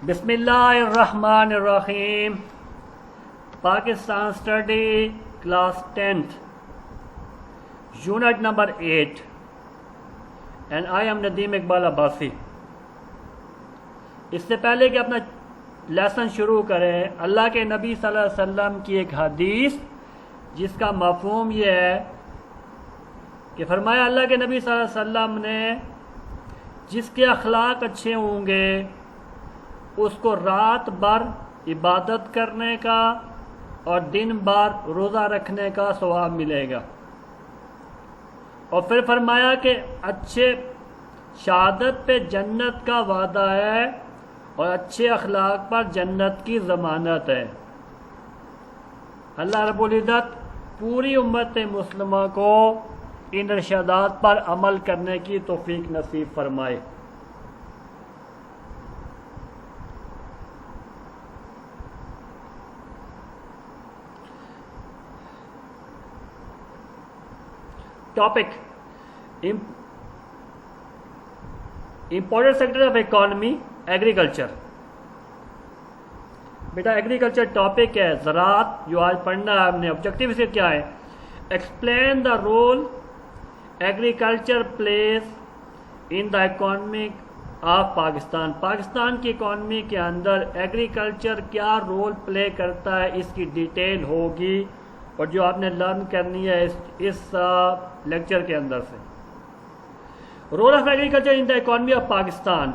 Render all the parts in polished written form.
بسم اللہ الرحمن الرحیم. Pakistan study class 10th unit number 8 and I am Nadeem Iqbal Abbasi. اس سے پہلے کہ اپنا لیسن شروع کریں، اللہ کے نبی صلی اللہ علیہ وسلم کی ایک حدیث جس کا مفہوم یہ ہے کہ فرمایا اللہ کے نبی صلی اللہ علیہ وسلم نے جس کے اخلاق اچھے ہوں گے اس کو رات بھر عبادت کرنے کا اور دن بھر روزہ رکھنے کا ثواب ملے گا. اور پھر فرمایا کہ اچھے شہادت پہ جنت کا وعدہ ہے اور اچھے اخلاق پر جنت کی ضمانت ہے. اللہ رب العزت پوری امت مسلمہ کو ان ارشادات پر عمل کرنے کی توفیق نصیب فرمائے. Topic: important sector of economy agriculture. Beta agriculture topic ہے، زراعت جو آج پڑھنا ہے ہم نے. آبجیکٹیو اس کے کیا ہے؟ Explain the role agriculture please in the economy of Pakistan. Pakistan کی اکانومی کے اندر ایگریکلچر کیا رول پلے کرتا ہے اس کی ڈیٹیل ہوگی اور جو آپ نے لرن کرنی ہے اس لیکچر کے اندر سے. Role of agriculture in the economy of Pakistan.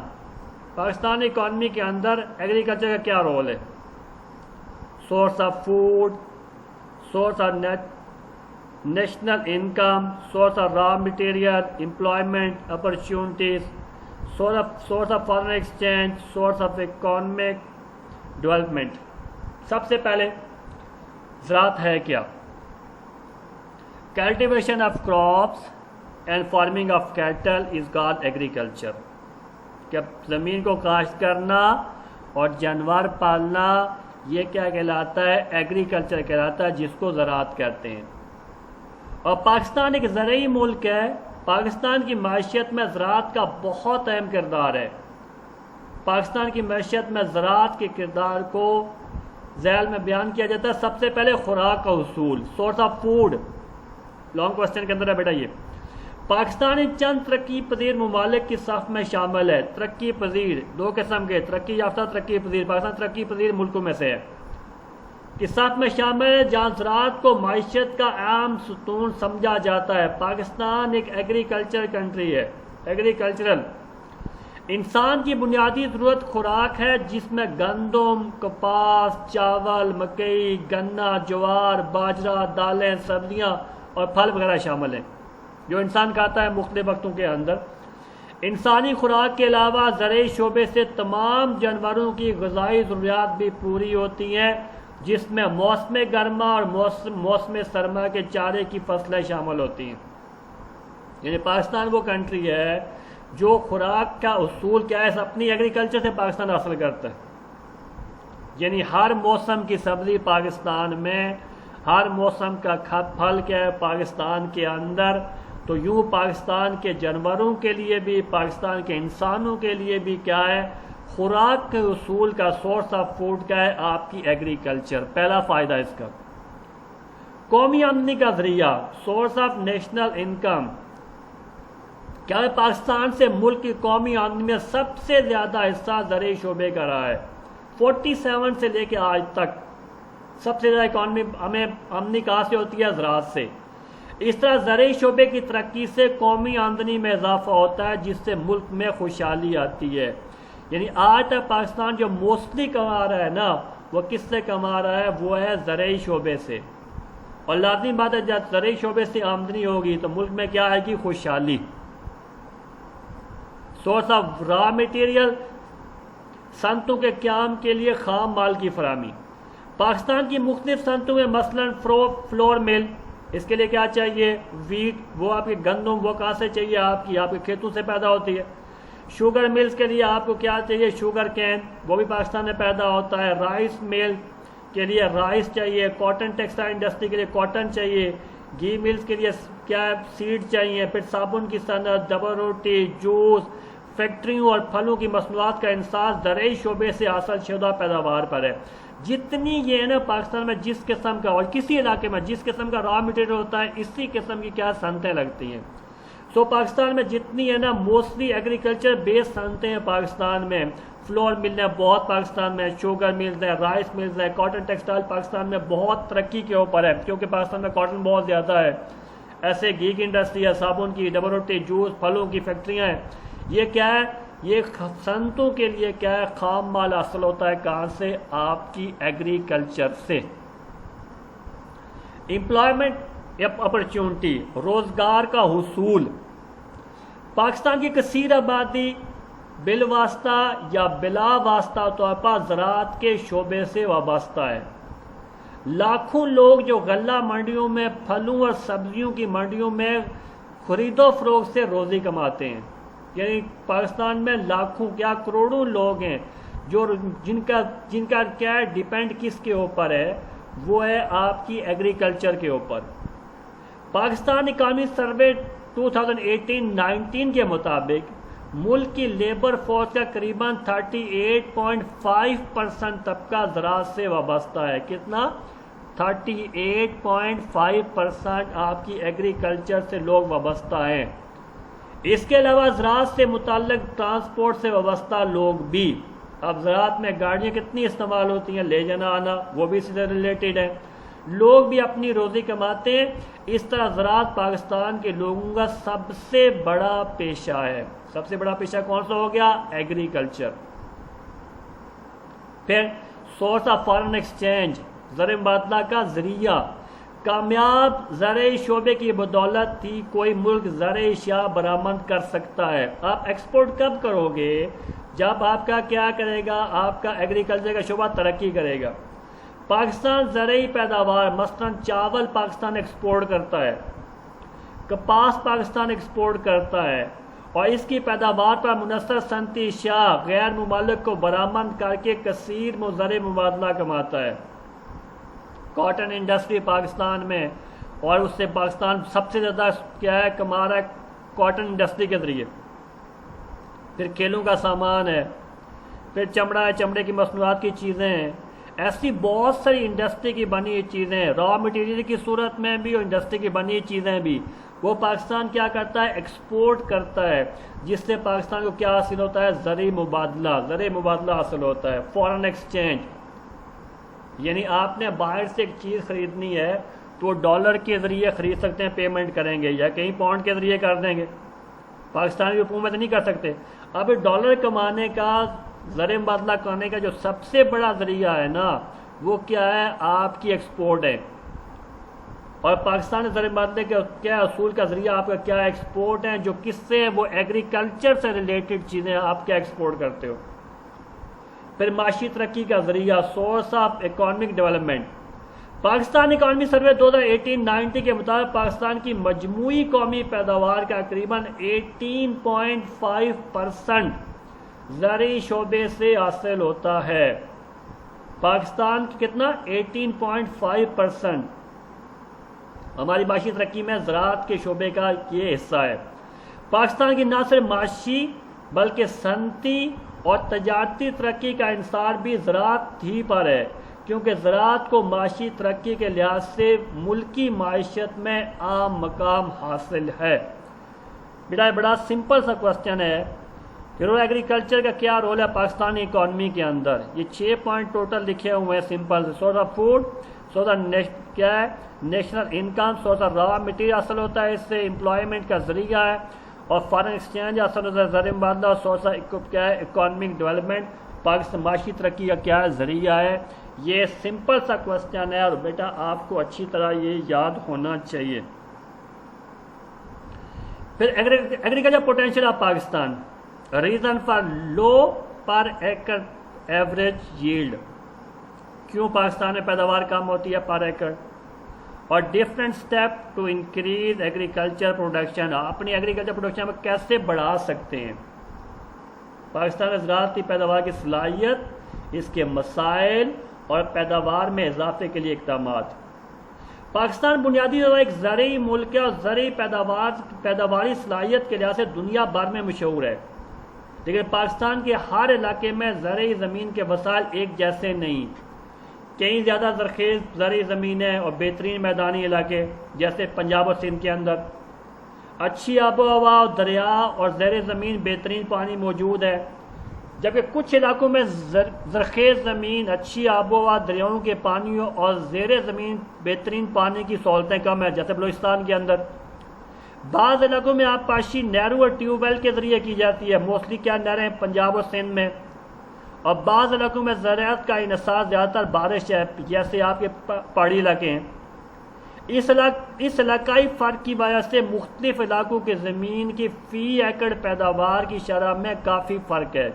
Pakistan economy کے اندر ایگریکلچر کا کیا رول ہے؟ Source of food, source of national income, source of raw material, employment opportunities, source of foreign exchange, source of economic development. سب سے پہلے زراعت ہے کیا؟ Cultivation of crops and farming of cattle is called agriculture. کہ زمین کو کاشت کرنا اور جانور پالنا یہ کیا کہلاتا ہے؟ ایگریکلچر کہلاتا ہے، جس کو زراعت کہتے ہیں. اور پاکستان ایک زرعی ملک ہے. پاکستان کی معیشت میں زراعت کا بہت اہم کردار ہے. پاکستان کی معیشت میں زراعت کے کردار کو ذیل میں بیان کیا جاتا ہے. سب سے پہلے خوراک کا حصول، source of food. Long question کے اندر ہے بیٹا یہ. پاکستانی چند ترقی پذیر ممالک کی صف میں شامل ہے. ترقی پذیر دو قسم کے، ترقی یافتہ، ترقی پذیر. پاکستان ترقی پذیر ملکوں میں سے ہے کہ صف میں شامل ہے جہاں زراعت کو معیشت کا اہم ستون سمجھا جاتا ہے. پاکستان ایک ایگریکلچر کنٹری ہے. ایگریکلچرل انسان کی بنیادی ضرورت خوراک ہے، جس میں گندم، کپاس، چاول، مکئی، گنا، جوار، باجرہ، دالیں، سبزیاں اور پھل وغیرہ شامل ہیں جو انسان کھاتا ہے مختلف وقتوں کے اندر. انسانی خوراک کے علاوہ زرعی شعبے سے تمام جانوروں کی غذائی ضروریات بھی پوری ہوتی ہیں، جس میں موسم گرما اور موسم سرما کے چارے کی فصلیں شامل ہوتی ہیں. یعنی پاکستان وہ کنٹری ہے جو خوراک کا اصول کیا ہے؟ اپنی ایگریکلچر سے پاکستان حاصل کرتا ہے. یعنی ہر موسم کی سبزی پاکستان میں، ہر موسم کا پھل کیا ہے پاکستان کے اندر. تو یوں پاکستان کے جانوروں کے لیے بھی، پاکستان کے انسانوں کے لیے بھی کیا ہے؟ خوراک کے اصول کا سورس آف فوڈ کا ہے آپ کی ایگریکلچر. پہلا فائدہ اس کا. قومی آمدنی کا ذریعہ، سورس آف نیشنل انکم. کیا ہے؟ پاکستان سے ملک کی قومی آمدنی میں سب سے زیادہ حصہ زرعی شعبے کا رہا ہے. 47 سے لے کے آج تک سب سے زیادہ اکانومی ہمیں آمدنی کہاں سے ہوتی ہے؟ زراعت سے. اس طرح زرعی شعبے کی ترقی سے قومی آمدنی میں اضافہ ہوتا ہے، جس سے ملک میں خوشحالی آتی ہے. یعنی آج تک پاکستان جو موسٹلی کما رہا ہے نا، وہ کس سے کما رہا ہے؟ وہ ہے زرعی شعبے سے. اور لازمی بات ہے جب زرعی شعبے سے آمدنی ہوگی تو ملک میں کیا آئے گی؟ خوشحالی. سورس آف را مٹیریل، صنعتوں کے قیام کے لیے خام مال کی فراہمی. پاکستان کی مختلف صنعتوں میں مثلاً فلور مل، اس کے لیے کیا چاہیے؟ ویٹ. وہ آپ کی گندم وہ کہاں سے چاہیے؟ آپ کے کھیتوں سے پیدا ہوتی ہے. شوگر ملز کے لیے آپ کو کیا چاہیے؟ شوگر کین، وہ بھی پاکستان میں پیدا ہوتا ہے. رائس مل کے لیے رائس چاہیے. کاٹن ٹیکسٹائل انڈسٹری کے لیے کاٹن چاہیے. گھی ملز کے لیے کیا ہے؟ سیڈ چاہیے. پھر صابن کی صنعت، ڈبل روٹی، جوس، فیکٹریوں اور پھلوں کی مصنوعات کا انحصار زرعی شعبے سے حاصل شدہ پیداوار پر ہے. جتنی یہ ہے نا پاکستان میں جس قسم کا اور کسی علاقے میں جس قسم کا را مٹیریل ہوتا ہے اسی قسم کی کیا صنعتیں لگتی ہیں. پاکستان میں جتنی ہے نا موسٹلی ایگریکلچر بیس صنعتیں ہیں پاکستان میں. فلور مل ہے بہت پاکستان میں, شوگر ملز ہے, رائس ملز ہے, کاٹن ٹیکسٹائل پاکستان میں بہت ترقی کے اوپر ہے کیونکہ پاکستان میں کاٹن بہت زیادہ ہے. ایسے گھی انڈسٹری ہے, صابن کی, ڈبل روٹی, جوس, پھلوں کی فیکٹریاں ہیں. یہ کیا ہے, یہ صنعتوں کے لیے کیا ہے, خام مال حاصل ہوتا ہے کہاں سے, آپ کی ایگریکلچر سے. امپلائمنٹ اپرچونٹی, روزگار کا حصول. پاکستان کی کثیر آبادی بالواسطہ یا بلا واسطہ طور پر زراعت کے شعبے سے وابستہ ہے. لاکھوں لوگ جو غلہ منڈیوں میں, پھلوں اور سبزیوں کی منڈیوں میں خرید و فروخت سے روزی کماتے ہیں. یعنی پاکستان میں لاکھوں کیا کروڑوں لوگ ہیں جو جن کا کیا ہے ڈیپینڈ کس کے اوپر ہے, وہ ہے آپ کی ایگریکلچر کے اوپر. پاکستان اکانومی سروے 2018-19 کے مطابق ملک کی لیبر فورس کا قریباً 38.5% طبقہ زراعت سے وابستہ ہے. کتنا؟ 38.5% آپ کی ایگریکلچر سے لوگ وابستہ ہیں. اس کے علاوہ زراعت سے متعلق ٹرانسپورٹ سے وابستہ لوگ بھی. اب زراعت میں گاڑیاں کتنی استعمال ہوتی ہیں, لے جانا آنا, وہ بھی اس سے ریلیٹڈ ہے. لوگ بھی اپنی روزی کماتے ہیں. اس طرح زراعت پاکستان کے لوگوں کا سب سے بڑا پیشہ ہے. سب سے بڑا پیشہ کون سا ہو گیا؟ ایگریکلچر. پھر سورس آف فارن ایکسچینج, زر مبادلہ کا ذریعہ. کامیاب زرعی شعبے کی بدولت ہی کوئی ملک زرعی اشیاء برآمد کر سکتا ہے. آپ ایکسپورٹ کب کرو گے؟ جب آپ کا کیا کرے گا, آپ کا ایگریکلچر کا شعبہ ترقی کرے گا. پاکستان زرعی پیداوار مثلا چاول پاکستان ایکسپورٹ کرتا ہے, کپاس پاکستان ایکسپورٹ کرتا ہے, اور اس کی پیداوار پر منحصر صنعتی اشیاء غیر ممالک کو برآمد کر کے کثیر زرعی مبادلہ کماتا ہے. کاٹن انڈسٹری پاکستان میں, اور اس سے پاکستان سب سے زیادہ کیا ہے کما رہا ہے کاٹن انڈسٹری کے ذریعے. پھر کھیلوں کا سامان ہے, پھر چمڑا ہے, چمڑے کی مصنوعات کی چیزیں ہیں. ایسی بہت ساری انڈسٹری کی بنی ہوئی چیزیں ہیں, را مٹیریل کی صورت میں بھی اور انڈسٹری کی بنی ہوئی چیزیں بھی, وہ پاکستان کیا کرتا ہے, ایکسپورٹ کرتا ہے, جس سے پاکستان کو کیا حاصل ہوتا ہے, زرعی مبادلہ حاصل ہوتا ہے. فارن ایکسچینج, یعنی آپ نے باہر سے ایک چیز خریدنی ہے تو وہ ڈالر کے ذریعے خرید سکتے ہیں, پیمنٹ کریں گے, یا کہیں پاؤنڈ کے ذریعے کر دیں گے. پاکستان کی حکومت نہیں کر سکتے. اب ڈالر کمانے کا, زر مبادلہ کرنے کا جو سب سے بڑا ذریعہ ہے نا, وہ کیا ہے, آپ کی ایکسپورٹ ہے. اور پاکستان زر مبادلے کا کیا اصول کا ذریعہ آپ کا کیا ایکسپورٹ ہے, جو کس سے, وہ ایگریکلچر سے ریلیٹڈ چیزیں آپ کیا ایکسپورٹ کرتے ہو. پھر معاشی ترقی کا ذریعہ, source of economic development. Pakistan economy survey 2018-19 کے مطابق پاکستان کی مجموعی قومی پیداوار کا تقریباً 18.5% زرعی شعبے سے حاصل ہوتا ہے. پاکستان کی کتنا؟ 18.5%. ہماری معاشی ترقی میں زراعت کے شعبے کا یہ حصہ ہے. پاکستان کی نہ صرف معاشی بلکہ صنعتی اور تجارتی ترقی کا انحصار بھی زراعت ہی پر ہے, کیونکہ زراعت کو معاشی ترقی کے لحاظ سے ملکی معیشت میں عام مقام حاصل ہے. بیٹا بڑا سمپل سا کوسچن ہے کہ ایگریکلچر کا کیا رول ہے پاکستانی اکانومی کے اندر. یہ 6 پوائنٹ ٹوٹل لکھے ہوئے ہیں سمپل سے. Source of food, source of کیا ہے national income, source of raw material حاصل ہوتا ہے, اس سے امپلائمنٹ کا ذریعہ ہے, اور فارن ایکسچینج حاصل ہوتا ہے, زر مبادلہ, اور سورس آف کیا ہے اکانومک ڈیولپمنٹ, پاکستان معاشی ترقی کا کیا ہے ذریعہ ہے. یہ سمپل سا کوسچن ہے, اور بیٹا آپ کو اچھی طرح یہ یاد ہونا چاہیے. پھر agriculture potential of Pakistan, reason for low per acre average yield. کیوں پاکستان میں پیداوار کم ہوتی ہے پر ایکڑ, اور different step to increase agriculture production. اپنی ایگریکلچر پروڈکشن میں کیسے بڑھا سکتے ہیں. پاکستان میں زراعتی پیداوار کی صلاحیت, اس کے مسائل اور پیداوار میں اضافے کے لیے اقدامات. پاکستان بنیادی طور پر ایک زرعی ملک ہے, اور زرعی پیداواری صلاحیت کے لحاظ سے دنیا بھر میں مشہور ہے. لیکن پاکستان کے ہر علاقے میں زرعی زمین کے وسائل ایک جیسے نہیں. کہیں زیادہ زرخیز زرعی زمین ہے اور بہترین میدانی علاقے جیسے پنجاب اور سندھ کے اندر. اچھی آب و ہوا اور دریا اور زیر زمین بہترین پانی موجود ہے، جبکہ کچھ علاقوں میں زرخیز زمین، اچھی آب و ہوا، دریاؤں کے پانیوں اور زیر زمین بہترین پانی کی سہولتیں کم ہیں، جیسے بلوچستان کے اندر. بعض علاقوں میں آبپاشی نہروں اور ٹیوب ویل کے ذریعے کی جاتی ہے، موسٹلی کیا نہریں پنجاب اور سندھ میں. اور بعض علاقوں میں زراعت کا انحصار زیادہ تر بارش ہے، جیسے آپ کے پہاڑی علاقے ہیں. اس علاقائی فرق کی وجہ سے مختلف علاقوں کے زمین کی فی ایکڑ پیداوار کی شرح میں کافی فرق ہے.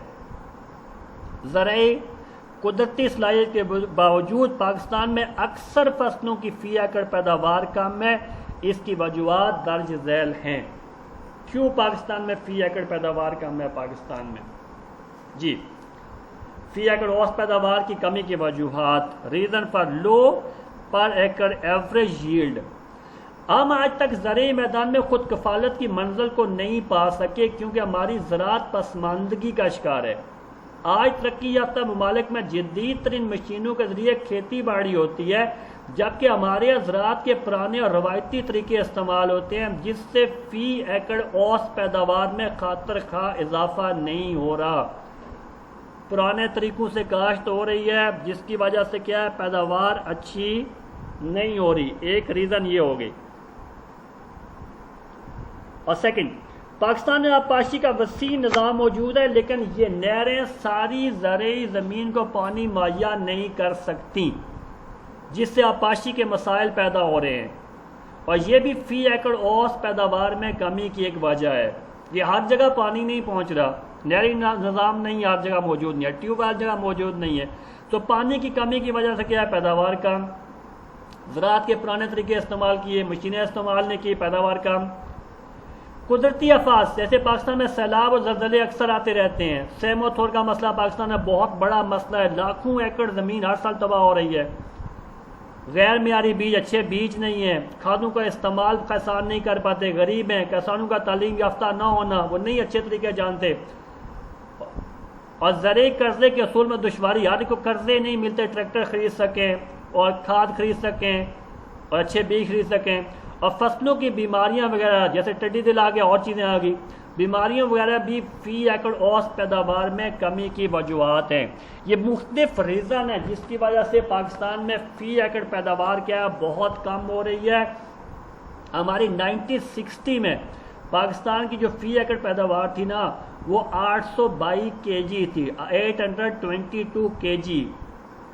زرعی قدرتی صلاحیت کے باوجود پاکستان میں اکثر فصلوں کی فی ایکڑ پیداوار کم ہے. اس کی وجوہات درج ذیل ہیں. کیوں پاکستان میں فی ایکڑ پیداوار کم ہے؟ پاکستان میں جی فی ایکڑ اوسط پیداوار کی کمی کی وجوہات. Reason for low per acre average yield. ہم آج تک زرعی میدان میں خود کفالت کی منزل کو نہیں پا سکے کیونکہ ہماری زراعت پسماندگی کا شکار ہے. آج ترقی یافتہ ممالک میں جدید ترین مشینوں کے ذریعے کھیتی باڑی ہوتی ہے، جبکہ ہمارے زراعت کے پرانے اور روایتی طریقے استعمال ہوتے ہیں، جس سے فی ایکڑ اوسط پیداوار میں خاطر خواہ اضافہ نہیں ہو رہا. پرانے طریقوں سے کاشت ہو رہی ہے، جس کی وجہ سے کیا ہے، پیداوار اچھی نہیں ہو رہی. ایک ریزن یہ ہو گئی. اور سیکنڈ، پاکستان میں آبپاشی کا وسیع نظام موجود ہے، لیکن یہ نہریں ساری زرعی زمین کو پانی مہیا نہیں کر سکتی، جس سے آبپاشی کے مسائل پیدا ہو رہے ہیں. اور یہ بھی فی ایکڑ اوسط پیداوار میں کمی کی ایک وجہ ہے. یہ ہر جگہ پانی نہیں پہنچ رہا، نہری نظام نہیں ہر جگہ موجود نہیں ہے، ٹیوب ویل جگہ موجود نہیں ہے، تو پانی کی کمی کی وجہ سے کیا ہے، پیداوار کم. زراعت کے پرانے طریقے استعمال کیے، مشینیں استعمال نہیں کی، پیداوار کم. قدرتی آفات جیسے پاکستان میں سیلاب اور زلزلے اکثر آتے رہتے ہیں. سیم و تھور کا مسئلہ پاکستان میں بہت بڑا مسئلہ ہے. لاکھوں ایکڑ زمین ہر سال تباہ ہو رہی ہے. غیر معیاری بیج، اچھے بیج نہیں ہیں، کھادوں کا استعمال کسان نہیں کر پاتے، غریب ہیں. کسانوں کا تعلیم یافتہ نہ ہونا، وہ نہیں اچھے طریقے جانتے. اور زرعی قرضے کے اصول میں دشواری، ہر کو قرضے نہیں ملتے ٹریکٹر خرید سکیں اور کھاد خرید سکیں اور اچھے بیج خرید سکیں. اور فصلوں کی بیماریاں وغیرہ جیسے ٹڈی دل آ گیا اور چیزیں آ گئی، بیماریوں وغیرہ بھی فی ایکڑ اوسط پیداوار میں کمی کی وجوہات ہیں. یہ مختلف ریزن ہیں جس کی وجہ سے پاکستان میں فی ایکڑ پیداوار کیا ہے، بہت کم ہو رہی ہے. ہماری 1960 میں پاکستان کی جو فی ایکڑ پیداوار تھی نا، وہ 822 kg تھی، 822 kg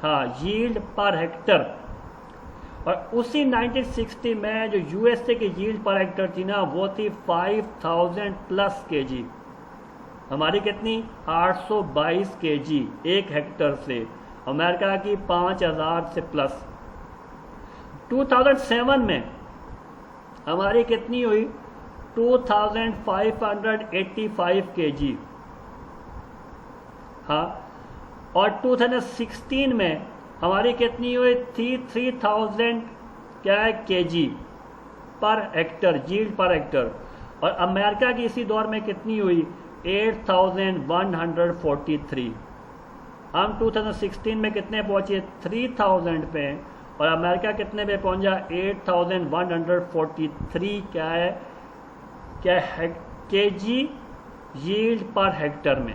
ہاں ییلڈ پر ہیکٹر. اور اسی 1960 میں جو یو ایس اے کی ییلڈ پر ہیکٹر تھی نا، وہ تھی 5000 پلس kg. ہماری کتنی؟ 822 kg ایک ہیکٹر سے. امریکہ کی 5000 سے پلس. 2007 میں ہماری کتنی ہوئی؟ 2585 kg ہاں. اور 2016 میں ہماری کتنی ہوئی تھی؟ 3000 کیا ہے kg پر ہیکٹر، ییلڈ پر ہیکٹر. اور امریکہ کی اسی دور میں کتنی ہوئی؟ 8143. ہم 2016 میں کتنے پہنچے؟ 3000 پہ. اور امریکہ کتنے پہ پہنچا؟ 8143 کیا ہے kg ییلڈ پر ہیکٹر میں.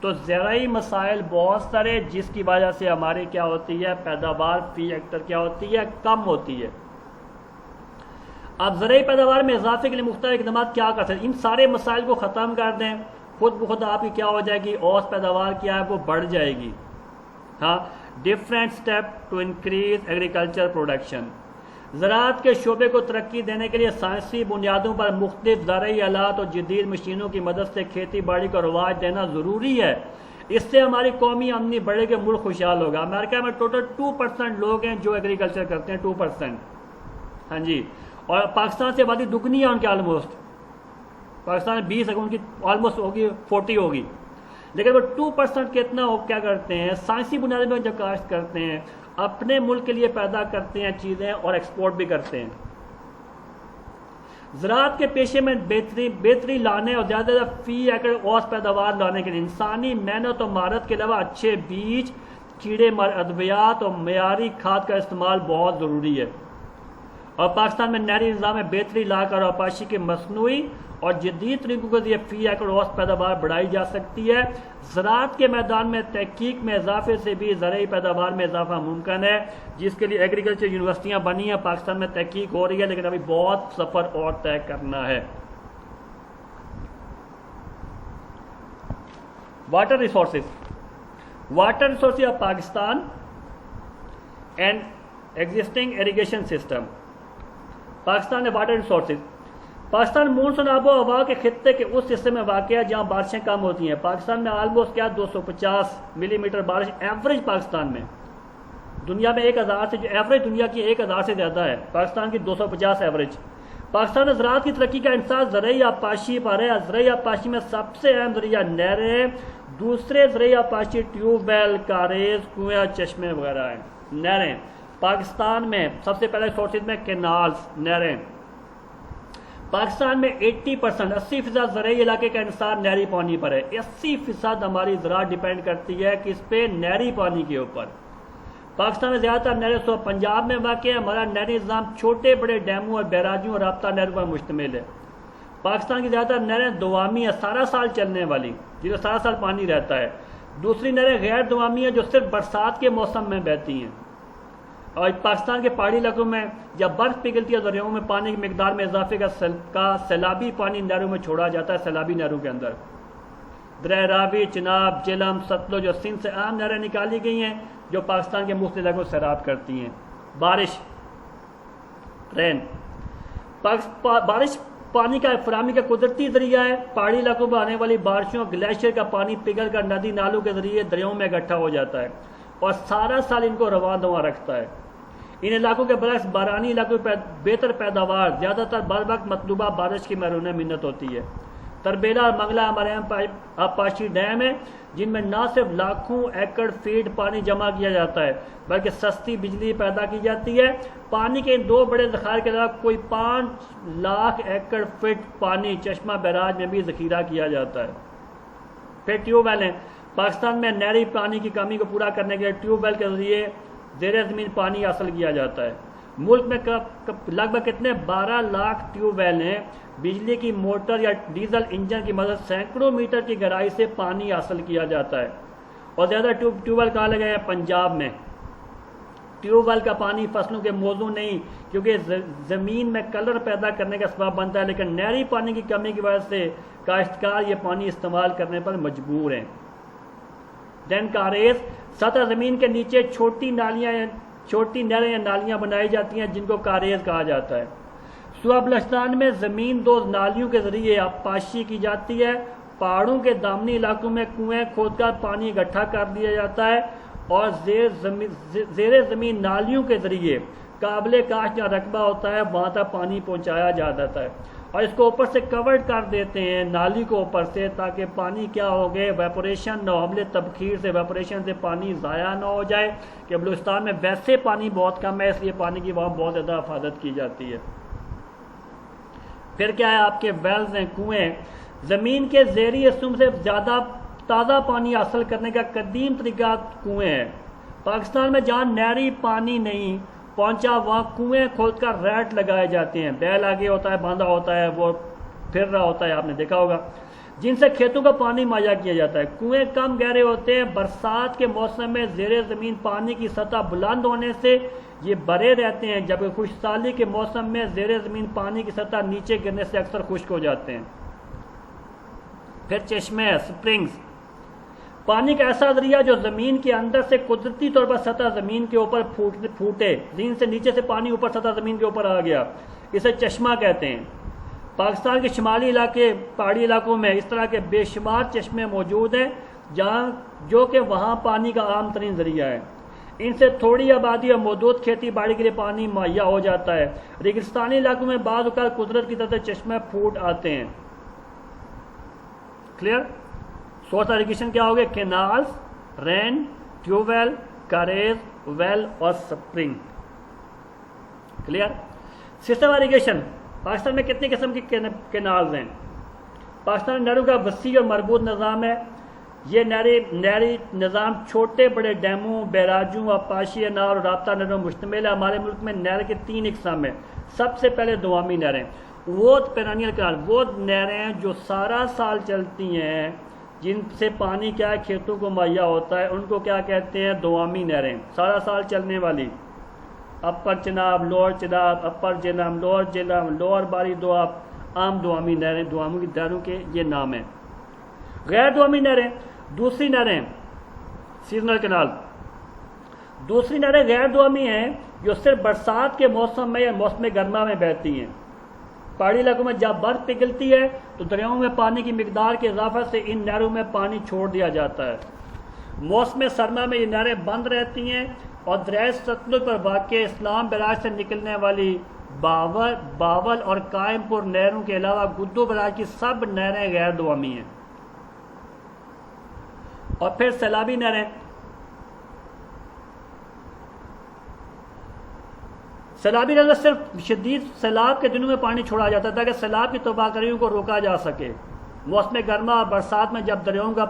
تو زرعی مسائل بہت سارے جس کی وجہ سے ہماری کیا ہوتی ہے، پیداوار فی ہیکٹر کیا ہوتی ہے، کم ہوتی ہے. اب زرعی پیداوار میں اضافے کے لیے مختلف اقدامات کیا کر سکتے ہیں؟ ان سارے مسائل کو ختم کر دیں، خود بخود آپ کی کیا ہو جائے گی، اوسط پیداوار کیا ہے، وہ بڑھ جائے گی. ہاں، different step to increase agriculture production. زراعت کے شعبے کو ترقی دینے کے لیے سائنسی بنیادوں پر مختلف زرعی آلات اور جدید مشینوں کی مدد سے کھیتی باڑی کو رواج دینا ضروری ہے. اس سے ہماری قومی آمدنی بڑھے گی، ملک خوشحال ہوگا. امریکہ میں ٹوٹل 2% لوگ ہیں جو ایگریکلچر کرتے ہیں، 2%. ہاں جی. اور پاکستان سے آبادی دگنی ہے ان کے آلموسٹ. پاکستان میں 20 ہے، ان کی آلموسٹ ہوگی 40 ہوگی. لیکن وہ 2% کتنا کیا کرتے ہیں، سائنسی بنیادوں پر جب کاشت کرتے ہیں، اپنے ملک کے لیے پیدا کرتے ہیں چیزیں اور ایکسپورٹ بھی کرتے ہیں. زراعت کے پیشے میں بہتری لانے اور زیادہ فی ایکڑ اوسط پیداوار لانے کے لیے انسانی محنت و مہارت کے علاوہ اچھے بیج، کیڑے مار ادویات اور معیاری کھاد کا استعمال بہت ضروری ہے. اور پاکستان میں نہری نظام میں بہتری لا کر آبپاشی کے مصنوعی اور جدید طریقوں کے ذریعے فی ایکڑ اوسط پیداوار بڑھائی جا سکتی ہے. زراعت کے میدان میں تحقیق میں اضافے سے بھی زرعی پیداوار میں اضافہ ممکن ہے، جس کے لیے ایگریکلچر یونیورسٹیاں بنی ہیں. پاکستان میں تحقیق ہو رہی ہے لیکن ابھی بہت سفر اور طے کرنا ہے. Water resources of Pakistan and existing irrigation system. Pakistan میں واٹر ریسورسز. پاکستان مونسون آب و ہوا کے خطے کے اس حصے میں واقع ہے جہاں بارشیں کم ہوتی ہیں. پاکستان میں آلموسٹ 250 ملی میٹر بارش ایوریج پاکستان میں. دنیا میں 1000 سے جو ایوریج دنیا کی 1000 سے زیادہ ہے، پاکستان کی 250 ایوریج. پاکستان میں زراعت کی ترقی کا انحصار زرعی آبپاشی پر ہے. زرعی آبپاشی میں سب سے اہم ذریعہ نہریں، دوسرے زرعی آبپاشی ٹیوب ویل، کاریز، کنویں، چشمے وغیرہ ہیں. نہریں پاکستان میں سب سے پہلے سورسز میں کینالز، نہریں. پاکستان میں 80% زرعی علاقے کا انحصار نہری پانی پر ہے. 80% ہماری زراعت ڈیپینڈ کرتی ہے کس پہ؟ نہری پانی کے اوپر. پاکستان میں زیادہ تر نہریں پنجاب میں واقع ہے. ہمارا نہری نظام چھوٹے بڑے ڈیموں اور بیراجوں اور رابطہ نہروں پر مشتمل ہے. پاکستان کی زیادہ تر نہریں دوامی ہیں، سارا سال چلنے والی، جن کو سارا سال پانی رہتا ہے. دوسری نہریں غیر دوامی ہیں جو صرف برسات کے موسم میں بہتی ہیں. اور پاکستان کے پہاڑی علاقوں میں جب برف پگھلتی ہے دریاؤں میں پانی کی مقدار میں اضافے کا سیلابی پانی نہروں میں چھوڑا جاتا ہے. سیلابی نہروں کے اندر دریا راوی، چناب، جہلم، ستلج اور سندھ سے عام نہریں نکالی گئی ہیں جو پاکستان کے مختلف علاقوں سے سیراب کرتی ہیں. بارش، رین. بارش پانی کا فراہمی کا قدرتی ذریعہ ہے. پہاڑی علاقوں میں آنے والی بارشوں، گلیشیئر کا پانی پگھل کر ندی نالوں کے ذریعے دریاؤں میں اکٹھا ہو جاتا ہے اور سارا سال ان کو رواں دواں رکھتا ہے. ان علاقوں کے برعکس بارانی علاقوں میں بہتر پیداوار زیادہ تر بر وقت مطلوبہ بارش کی محرون منت ہوتی ہے. تربیلا اور منگلا ہمارے یہاں آبپاشی ڈیم ہے جن میں نہ صرف لاکھوں ایکڑ فیٹ پانی جمع کیا جاتا ہے بلکہ سستی بجلی پیدا کی جاتی ہے. پانی کے ان دو بڑے ذخائر کے علاوہ کوئی 5 لاکھ ایکڑ فٹ پانی چشمہ بیراج میں بھی ذخیرہ کیا جاتا ہے. پھر ٹیوب ویل ہیں. پاکستان میں نہری پانی کی کمی کو پورا کرنے کے لیے ٹیوب ویل کے ذریعے زیر زمین پانی حاصل کیا جاتا ہے. ملک میں لگ بھگ کتنے 12 لاکھ ٹیوب ویل ہیں. بجلی کی موٹر یا ڈیزل انجن کی مدد سینکڑوں میٹر کی گہرائی سے پانی حاصل کیا جاتا ہے. اور زیادہ ٹیوب ویل کہاں لگے ہیں؟ پنجاب میں. ٹیوب ویل کا پانی فصلوں کے موضوع نہیں کیونکہ زمین میں کلر پیدا کرنے کا سبب بنتا ہے، لیکن نہری پانی کی کمی کی وجہ سے کاشتکار یہ پانی استعمال کرنے پر مجبور ہیں. دین کاریز، سطح زمین کے نیچے چھوٹی نہریں یا نالیاں بنائی جاتی ہیں جن کو کاریز کہا جاتا ہے. صوبہ بلوچستان میں زمین دوز نالیوں کے ذریعے آبپاشی کی جاتی ہے. پہاڑوں کے دامنی علاقوں میں کنویں کھود کر پانی اکٹھا کر دیا جاتا ہے اور زیر زمین نالیوں کے ذریعے قابل کاشت جہاں رقبہ ہوتا ہے وہاں تک پانی پہنچایا جاتا ہے اور اس کو اوپر سے کورڈ کر دیتے ہیں نالی کو اوپر سے، تاکہ پانی کیا ہو گئے ویپوریشن نہ ہو، حملے تبخیر سے ویپوریشن سے پانی ضائع نہ ہو جائے. کہ بلوچستان میں ویسے پانی بہت کم ہے اس لیے پانی کی وہاں بہت زیادہ حفاظت کی جاتی ہے. پھر کیا ہے آپ کے ویلز ہیں، کنویں. زمین کے زیریں حصوں سے زیادہ تازہ پانی حاصل کرنے کا قدیم طریقہ کنویں ہے. پاکستان میں جہاں نہری پانی نہیں پہنچا وہاں کنویں کھود کر ریٹ لگائے جاتے ہیں. بیل آگے ہوتا ہے، باندھا ہوتا ہے، وہ پھر رہا ہوتا ہے، آپ نے دیکھا ہوگا، جن سے کھیتوں کا پانی مہیا کیا جاتا ہے. کنویں کم گہرے ہوتے ہیں. برسات کے موسم میں زیر زمین پانی کی سطح بلند ہونے سے یہ بھرے رہتے ہیں، جبکہ خشک سالی کے موسم میں زیر زمین پانی کی سطح نیچے گرنے سے اکثر خشک ہو جاتے ہیں. پھر چشمے، سپرنگز. پانی کا ایسا ذریعہ جو زمین کے اندر سے قدرتی طور پر سطح زمین کے اوپر پھوٹے، زمین سے نیچے سے پانی اوپر سطح زمین کے اوپر آ گیا، اسے چشمہ کہتے ہیں. پاکستان کے شمالی علاقے پہاڑی علاقوں میں اس طرح کے بے شمار چشمے موجود ہیں جو کہ وہاں پانی کا عام ترین ذریعہ ہے. ان سے تھوڑی آبادی اور محدود کھیتی باڑی کے لیے پانی مہیا ہو جاتا ہے. ریگستانی علاقوں میں بعض اوقات قدرت کی طرف سے چشمے پھوٹ آتے ہیں. کلیئر؟ سورس ایریگیشن کیا ہوگے؟ کینالز، رین، ٹیوب ویل، کاریز، ویل اور spring. Clear? System irrigation. Pakistan میں کتنی قسم کی کینالز ہیں؟ پاکستان نہروں کا وسیع اور مربوط نظام ہے. یہ نہری نظام چھوٹے بڑے ڈیموں، بیراجوں، آبپاشی انار اور رابطہ نہروں مشتمل ہے. ہمارے ملک میں نہر کے 3 اقسام ہیں. سب سے پہلے دوامی نہریں، وہ پیرینیل کینال، وہ نہریں جو سارا سال چلتی ہیں، جن سے پانی کیا کھیتوں کو مہیا ہوتا ہے، ان کو کیا کہتے ہیں؟ دوامی نہریں، سارا سال چلنے والی. اپر چناب، لوور چناب، اپر جہلم، لوور جہلم، لوور باری دواب، عام دوامی نہریں. دوامی کی نہروں کے یہ نام ہیں. غیر دوامی نہریں، دوسری نہریں سیزنل کینال. دوسری نہریں غیر دوامی ہیں جو صرف برسات کے موسم میں یا موسم گرما میں بہتی ہیں. پہاڑی علاقوں میں جب برف پگھلتی ہے تو دریاؤں میں پانی کی مقدار کے اضافہ سے ان نہروں میں پانی چھوڑ دیا جاتا ہے. موسم سرما میں یہ نہریں بند رہتی ہیں اور دریائے ستلج پر واقع اسلام بیراج سے نکلنے والی باول اور قائم پور نہروں کے علاوہ گدو بیراج کی سب نہریں غیر دوامی ہیں. اور پھر سیلابی نہریں. سیلابی نہریں صرف شدید سیلاب کے دنوں میں پانی چھوڑا جاتا ہے تاکہ سیلاب کی تباہ کاریوں کو روکا جا سکے. موسم گرما اور برسات میں جب دریاؤں میں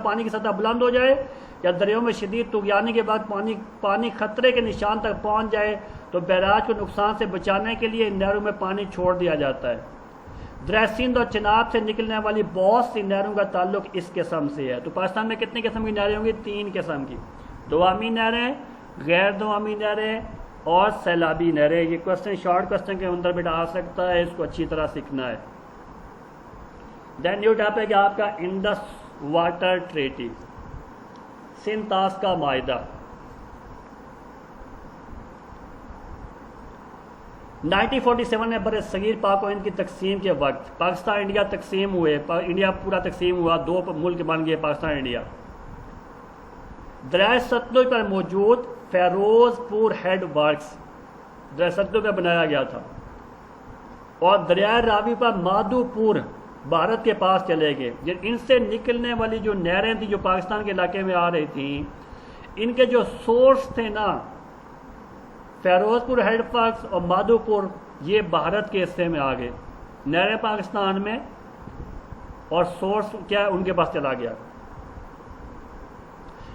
پانی کی سطح بلند ہو جائے یا دریاؤں میں شدید طغیانی کے بعد پانی خطرے کے نشان تک پہنچ جائے تو بیراج کو نقصان سے بچانے کے لیے ان نہروں میں پانی چھوڑ دیا جاتا ہے. دریا سندھ اور چناب سے نکلنے والی بہت سی نہروں کا تعلق اس قسم سے ہے. تو پاکستان میں کتنی قسم کی نہریں ہوں گی؟ 3 قسم کی. دوامی نہریں، غیر دوامی نہریں اور سیلابی نہریں. یہ کوشچن شارٹ کوشچن کے اندر بیٹا آ سکتا ہے، اس کو اچھی طرح سیکھنا ہے. دین نیو ٹاپک ہے آپ کا انڈس واٹر ٹریٹی، سندھ طاس کا معاہدہ. 1947 میں بر صغیر پاک و ہند کی تقسیم کے وقت پاکستان انڈیا تقسیم ہوئے. انڈیا پورا تقسیم ہوا، 2 ملک بن گئے پاکستان انڈیا. دریائے ستلج پر موجود فیروز پور ہیڈ ورکس دریائے ستلج پہ بنایا گیا تھا اور دریائے راوی پر مادھو پور بھارت کے پاس چلے گئے. ان سے نکلنے والی جو نہریں تھیں جو پاکستان کے علاقے میں آ رہی تھیں، ان کے جو سورس تھے نا، فیروز پور ہیڈ ورکس اور مادھو پور، یہ بھارت کے حصے میں آ گئے. نہریں پاکستان میں اور سورس کیا ان کے پاس چلا گیا.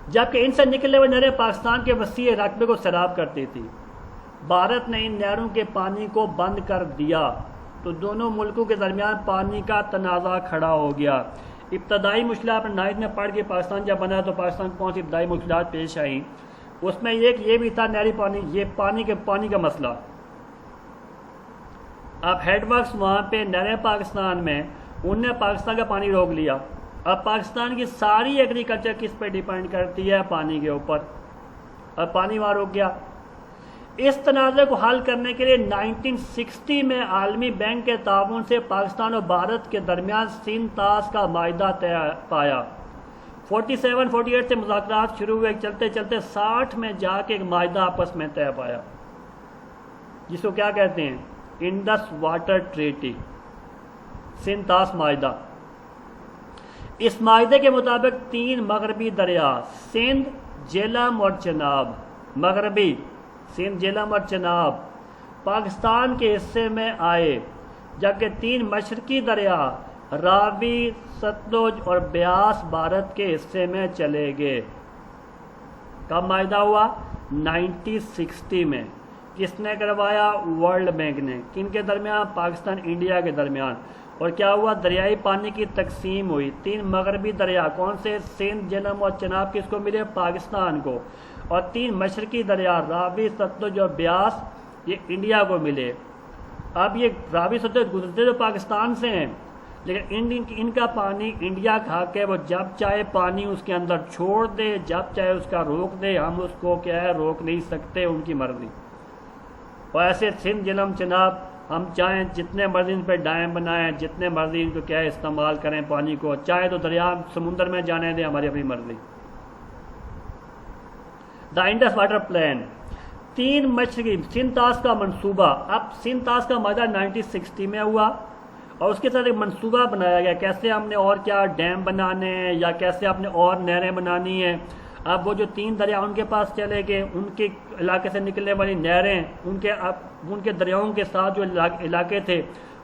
جبکہ ان سے نکلنے والی نہریں پاکستان کے وسیع رقبے کو سیراب کرتی تھی. بھارت نے ان نہروں کے پانی کو بند کر دیا تو دونوں ملکوں کے درمیان پانی کا تنازع کھڑا ہو گیا. ابتدائی مشکلات اپنے 9 میں پڑھ کے پاکستان جب بنا تو پاکستان کون سی ابتدائی مشکلات پیش آئیں؟ اس میں یہ بھی تھا نہری پانی، یہ پانی کا مسئلہ. اب ہیڈ ورکس وہاں پہ نہریں پاکستان میں، انہوں نے پاکستان کا پانی روک لیا. اب پاکستان کی ساری ایگریکلچر کس پہ ڈیپینڈ کرتی ہے؟ پانی کے اوپر. اب پانی وہاں روک گیا. اس تنازع کو حل کرنے کے لیے 1960 میں عالمی بینک کے تعاون سے پاکستان اور بھارت کے درمیان سندھ طاس کا معاہدہ طے پایا. 47-48 سے مذاکرات شروع ہوئے، چلتے چلتے 60 میں جا کے ایک معاہدہ آپس میں طے پایا جس کو کیا کہتے ہیں؟ انڈس واٹر ٹریٹی، سندھ طاس معاہدہ. اس معاہدے کے مطابق 3 مغربی دریا سندھ، جہلم اور چناب، مغربی سندھ، جہلم اور چناب پاکستان کے حصے میں آئے، جبکہ 3 مشرقی دریا راوی، ستلج اور بیاس بھارت کے حصے میں چلے گئے. کب معاہدہ ہوا؟ 1960 میں. کس نے کروایا؟ ورلڈ بینک نے. کن کے درمیان؟ پاکستان انڈیا کے درمیان. اور کیا ہوا؟ دریائی پانی کی تقسیم ہوئی. 3 مغربی دریا کون سے؟ سندھ، جہلم اور چناب کس کو ملے؟ پاکستان کو. اور 3 مشرقی دریا راوی، ستلج اور بیاس یہ انڈیا کو ملے. اب یہ راوی ستلج گزرتے تو پاکستان سے ہیں، لیکن ان کا پانی انڈیا کا حق ہے، وہ جب چاہے پانی اس کے اندر چھوڑ دے، جب چاہے اس کا روک دے. ہم اس کو کیا ہے روک نہیں سکتے، ان کی مرضی. اور ایسے سندھ، جہلم، چناب ہم چاہیں جتنے مرضی ان پہ ڈیم بنائیں، جتنے مرضی ان کو کیا ہے استعمال کریں پانی کو، چاہے تو دریا سمندر میں جانے دیں، ہماری اپنی مرضی. دا انڈس واٹر پلان، 3 مشرقی سندھ طاس کا منصوبہ. اب سندھ طاس کا معاہدہ 1960 میں ہوا اور اس کے ساتھ ایک منصوبہ بنایا گیا کیسے ہم نے اور کیا ڈیم بنانے ہیں یا کیسے ہم نے اور نہریں بنانی ہیں. اب وہ جو 3 دریا ان کے پاس چلے گئے، ان کے علاقے سے نکلنے والی نہریں، ان کے دریاؤں کے ساتھ جو علاقے تھے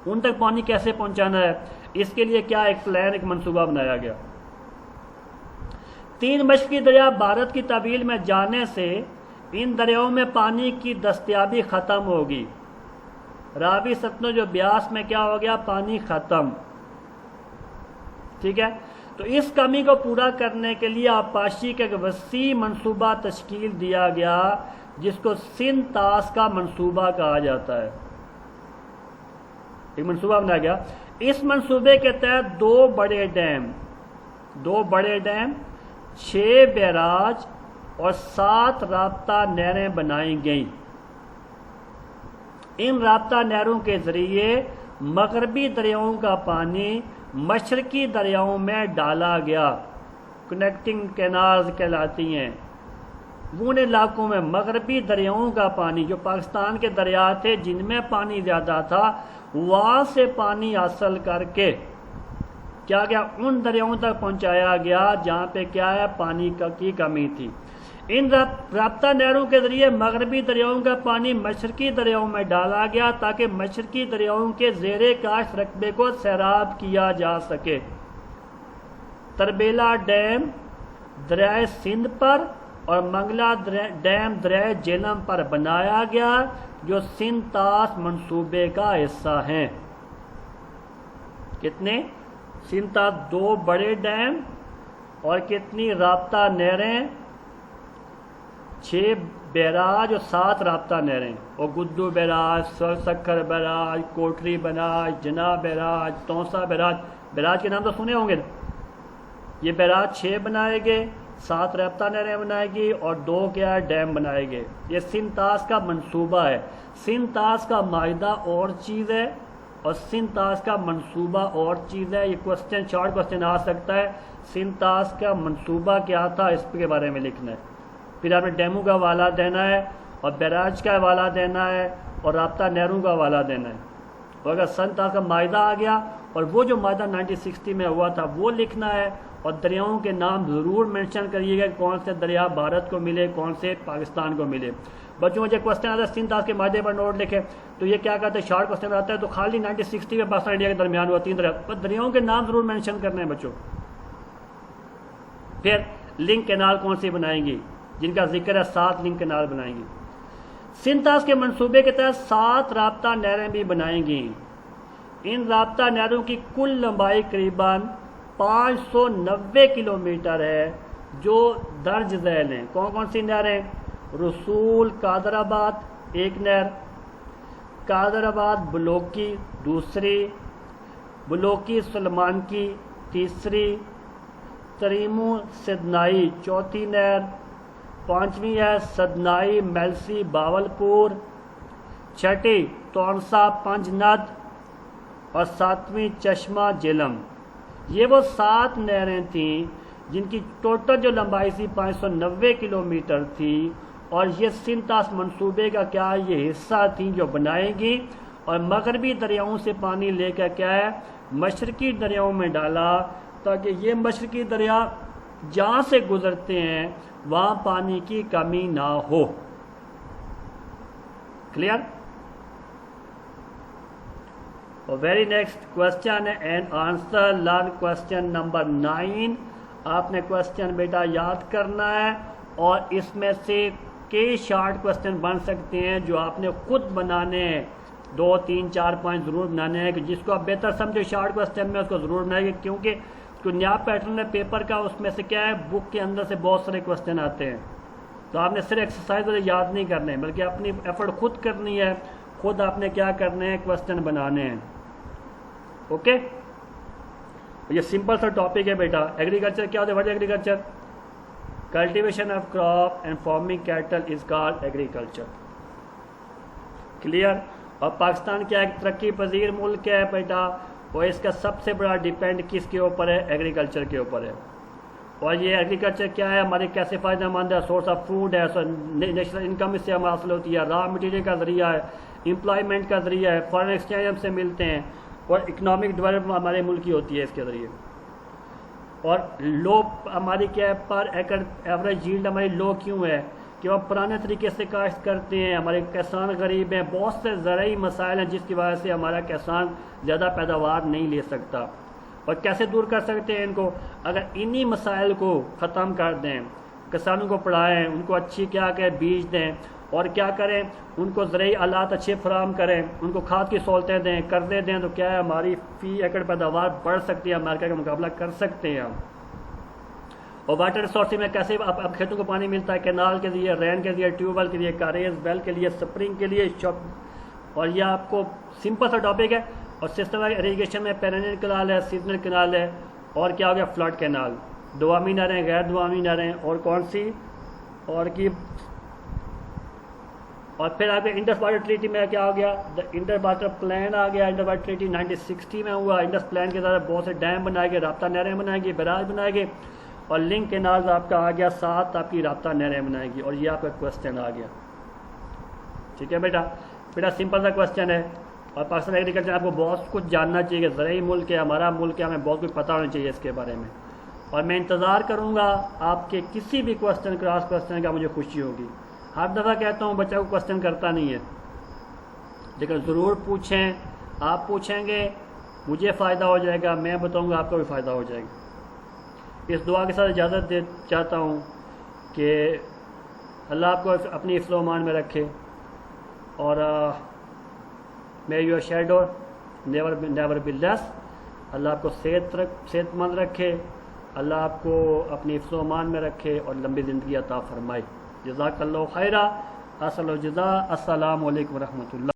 ان تک پانی کیسے پہنچانا ہے، اس کے لیے کیا ایک پلان، ایک منصوبہ بنایا گیا۔ 3 مشرقی دریا بھارت کی طویل میں جانے سے ان دریاؤں میں پانی کی دستیابی ختم ہوگی۔ راوی، ستلج و بیاس میں کیا ہو گیا؟ پانی ختم، ٹھیک ہے۔ تو اس کمی کو پورا کرنے کے لیے آبپاشی کا ایک وسیع منصوبہ تشکیل دیا گیا جس کو سندھ طاس کا منصوبہ کہا جاتا ہے۔ ایک منصوبہ بنایا گیا، اس منصوبے کے تحت 2 بڑے ڈیم، 6 بیراج اور 7 رابطہ نہریں بنائی گئیں۔ ان رابطہ نہروں کے ذریعے مغربی دریاؤں کا پانی مشرقی دریاؤں میں ڈالا گیا۔ کنیکٹنگ کینالز کہلاتی ہیں۔ ان علاقوں میں مغربی دریاؤں کا پانی، جو پاکستان کے دریا تھے جن میں پانی زیادہ تھا، وہاں سے پانی حاصل کر کے کیا گیا، ان دریاؤں تک پہنچایا گیا جہاں پہ کیا ہے، پانی کی کمی تھی۔ ان رابطہ نہروں کے ذریعے مغربی دریاؤں کا پانی مشرقی دریاؤں میں ڈالا گیا تاکہ مشرقی دریاؤں کے زیر کاشت رقبے کو سیراب کیا جا سکے۔ تربیلا ڈیم دریائے سندھ پر اور منگلا ڈیم دریائے جہلم پر بنایا گیا جو سندھ طاس منصوبے کا حصہ ہیں۔ کتنے؟ سندھ طاس 2 بڑے ڈیم اور کتنی رابطہ نہریں؟ 6 بیراج اور 7 رابطہ نہریں، اور Guddu barrage, Sukkur barrage, Kotri barrage, Jinnah barrage, Taunsa barrage کے نام تو سنے ہوں گے۔ یہ بیراج 6 بنائے گئے، 7 رابطہ نہریں بنائے گی اور 2 کیا ڈیم بنائے گئے۔ یہ سندھ طاس کا منصوبہ ہے۔ سندھ طاس کا معاہدہ اور چیز ہے اور سندھ طاس کا منصوبہ اور چیز ہے۔ یہ شارٹ کوسچن آ سکتا ہے، سندھ طاس کا منصوبہ کیا تھا، اس کے بارے میں لکھنا ہے۔ پھر آپ نے ڈیموں کا حوالہ دینا ہے اور بیراج کا حوالہ دینا ہے اور رابطہ نہروں کا حوالہ دینا ہے۔ اور اگر سندھ طاس کا معاہدہ آ گیا اور وہ جو معاہدہ 1960 میں ہوا تھا وہ لکھنا ہے، اور دریاؤں کے نام ضرور مینشن کریے گا کہ کون سے دریا بھارت کو ملے، کون سے پاکستان کو ملے۔ بچوں مجھے کوسچن آتا ہے سندھ طاس کے معاہدے پر نوٹ لکھے، تو یہ کیا کہتے ہیں، شارٹ کوسچن آتا ہے تو خالی 1960 میں پاکستان انڈیا کے درمیان ہوا 3 دریا، پر دریاؤں کے نام ضرور مینشن کرنے ہیں بچوں۔ پھر لنک کینال کون سی بنائیں گی، جن کا ذکر ہے 7 لنک کینال بنائیں گی۔ سندھ طاس کے منصوبے کے تحت 7 رابطہ نہریں بھی بنائیں گی۔ ان رابطہ نہروں کی کل لمبائی قریباً 590 کلومیٹر ہے جو درج ذیل ہیں۔ کون کون سی نہریں؟ رسول قادر آباد 1 نہر، قادر آباد بلوکی 2، بلوکی سلمان کی 3، تریمو سدنائی 4 نہر، 5ویں ہے سدنائی میلسی باولپور، 6 تونسا پنجند اور 7ویں چشمہ جہلم۔ یہ وہ 7 نہریں تھیں جن کی ٹوٹل جو لمبائی تھی 590 کلومیٹر تھی، اور یہ سندھ طاس منصوبے کا کیا یہ حصہ تھیں جو بنائیں گی، اور مغربی دریاؤں سے پانی لے کر کیا ہے مشرقی دریاؤں میں ڈالا تاکہ یہ مشرقی دریا جہاں سے گزرتے ہیں وہاں پانی کی کمی نہ ہو۔ کلیئر؟ اور ویری نیکسٹ کوشچن ہے and answer, learn question number 9۔ آپ نے کوشچن بیٹا یاد کرنا ہے اور اس میں سے کئی شارٹ کوشچن بن سکتے ہیں جو آپ نے خود بنانے ہیں، 2 3 4 5 ضرور بنانے ہیں، کہ جس کو آپ بہتر سمجھے شارٹ کوشچن میں اس کو ضرور بنائیں گے، کیونکہ جو نیا پیٹرن ہے پیپر کا اس میں سے کیا ہے بک کے اندر سے بہت سارے کوشچن آتے ہیں، تو آپ نے صرف ایکسرسائز والے یاد نہیں کرنے بلکہ اپنی ایفرٹ خود کرنی ہے، خود آپ نے کیا کرنے ہیں کوشچن بنانے ہیں۔ اوکے، یہ سمپل سا ٹاپک ہے بیٹا۔ ایگریکلچر کیا ہوتا ہے؟ What agriculture? Cultivation of crop and farming cattle is called agriculture. Clear? اور پاکستان کیا ایک ترقی پذیر ملک ہے بیٹا، اور اس کا سب سے بڑا ڈیپینڈ کس کے اوپر ہے؟ ایگریکلچر کے اوپر ہے۔ اور یہ ایگریکلچر کیا ہے ہماری کیسے فائدہ مند ہے؟ سورس آف فوڈ ہے، نیشنل انکم اس سے ہم حاصل ہوتی ہے، را مٹیریل کا ذریعہ ہے، امپلائمنٹ کا ذریعہ ہے، فارن ایکسچینج ہم سے ملتے ہیں، اور اکنامک ڈیولپمنٹ ہمارے ملک کی ہوتی ہے اس کے ذریعے۔ اور لو ہماری کیا ہے پر ایکڑ ایوریج ییلڈ ہماری لو کیوں ہے؟ کہ ہم پرانے طریقے سے کاشت کرتے ہیں، ہمارے کسان غریب ہیں، بہت سے زرعی مسائل ہیں جس کی وجہ سے ہمارا کسان زیادہ پیداوار نہیں لے سکتا۔ اور کیسے دور کر سکتے ہیں ان کو؟ اگر انہی مسائل کو ختم کر دیں، کسانوں کو پڑھائیں، ان کو اچھی کیا کہ بیج دیں، اور کیا کریں، ان کو زرعی آلات اچھے فراہم کریں، ان کو کھاد کی سہولتیں دیں، قرضے دیں، تو کیا ہے ہماری فی ایکڑ پیداوار بڑھ سکتی ہے، امریکہ کا مقابلہ کر سکتے ہیں ہم۔ اور واٹر ریسورسز میں کیسے اب کھیتوں کو پانی ملتا ہے؟ کینال کے ذریعے، رین کے ذریعے، ٹیوب ویل کے لیے، کاریز ویل کے لیے، سپرنگ کے لیے، اور یہ آپ کو سمپل سا ٹاپک ہے۔ اور سسٹم اریگیشن میں پیرینیل کینال ہے، سیزنل کینال ہے، اور کیا ہو گیا فلڈ کینال، دوامی نہریں، غیر دوامی نہریں، اور کون سی اور کی، اور پھر آگے انڈس واٹر ٹریٹی میں کیا ہو گیا؟ انڈس واٹر پلان آ گیا۔ انڈس واٹر ٹریٹی 1960 میں ہوا۔ انڈس پلان کے ذریعے بہت سے ڈیم بنائے گئے، رابطہ نہریں بنائے گی، بیراج بنائے گئے، اور لنک کینالز آپ کا آ گیا 7 آپ کی رابطہ نہریں بنائے گی۔ اور یہ آپ کا کوسچن آ گیا، ٹھیک ہے بیٹا سمپل سا کوسچن ہے۔ اور پاکستان ایگریکلچر آپ کو بہت کچھ جاننا چاہیے، زرعی ملک ہے، ہمارا ملک ہے، ہمیں بہت کچھ پتہ ہونا چاہیے اس کے بارے میں۔ اور میں انتظار کروں گا آپ کے کسی بھی کوسچن، کراس کوسچن کا، مجھے خوشی ہوگی۔ ہر دفعہ کہتا ہوں بچہ کو کوسچن کرتا نہیں ہے، لیکن ضرور پوچھیں، آپ پوچھیں گے مجھے فائدہ ہو جائے گا، میں بتاؤں گا آپ کو بھی فائدہ ہو جائے گا۔ اس دعا کے ساتھ اجازت چاہتا ہوں کہ اللہ آپ کو اپنی حفظ و امان میں رکھے، اور may your shadow never be less۔ اللہ آپ کو صحت مند رکھے، اللہ آپ کو اپنی حفظ و امان میں رکھے، اور لمبی زندگی عطا فرمائے۔ جزاک اللہ خیرہ، اصل و جزا۔ السلام علیکم ورحمۃ اللہ۔